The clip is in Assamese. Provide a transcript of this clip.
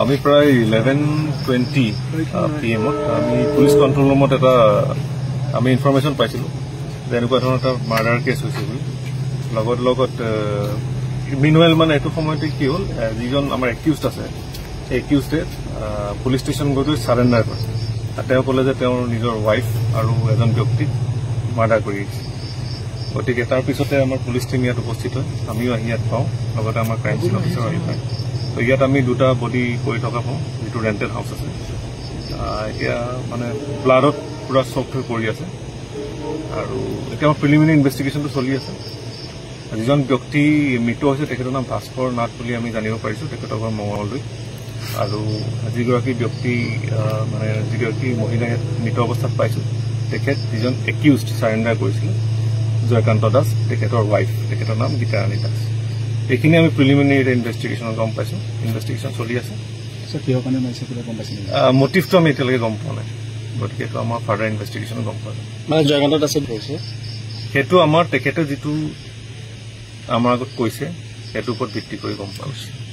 আমি প্ৰায় 11:20 PM আমি পুলিশ কন্ট্ৰোল ৰুমত এটা আমি ইনফৰমেশন পাইছিলো যে এনেকুৱা ধৰণৰ এটা মাৰ্ডাৰ কেছ হৈছে বুলি লগত মিনুৱেল মানে এইটো সময়তে কি হ'ল যিজন আমাৰ একিউজড আছে সেই একিউজডে পুলিচ ষ্টেচন গৈ সাৰেণ্ডাৰ কৰিছে তেওঁ ক'লে যে তেওঁৰ নিজৰ ৱাইফ আৰু এজন ব্যক্তিক মাৰ্ডাৰ কৰি আহিছে গতিকে তাৰ পিছতে আমাৰ পুলিচ টিম ইয়াত উপস্থিত হয় আমিও আহি ইয়াত পাওঁ লগতে আমাৰ ক্ৰাইম চিন অফিচাৰ আহি পায় তো ইয়াত আমি দুটা বডি কৰি থকা পাওঁ যিটো ৰেণ্টেড হাউচ আছে এতিয়া মানে ব্লাডত পুৰা চক হৈ পৰি আছে আৰু এতিয়া আমাৰ প্ৰিলিমিনাৰী ইনভেষ্টিগেশ্যনটো চলি আছে যিজন ব্যক্তি মৃত হৈছে তেখেতৰ নাম ভাস্কৰ নাথ বুলি আমি জানিব পাৰিছোঁ তেখেতৰ ঘৰ মঙলদৈ আৰু যিগৰাকী ব্যক্তি মানে যিগৰাকী মহিলা মৃত অৱস্থাত পাইছোঁ তেখেত যিজন একিউজড চাৰেণ্ডাৰ কৰিছিলে জয়কান্ত দাস তেখেতৰ ৱাইফ তেখেতৰ নাম গীতাৰাণী দাস এইখিনি আমি প্ৰিলিমিনাৰী ইনভেষ্টিগেশ্যনত গম পাইছোঁ ইনভেষ্টিগেশ্যন চলি আছে মটিভটো আমি এতিয়ালৈকে গম পোৱা নাই গতিকে এইটো আমাৰ ফাৰ্ডাৰ ইনভেষ্টিগেশ্যনত গম পোৱা যায় মানে জয়কান্ত দাসে কৈছে সেইটো আমাৰ তেখেতে যিটো আমাৰ আগত কৈছে সেইটোৰ ওপৰত ভিত্তি কৰি গম পোৱা গৈছে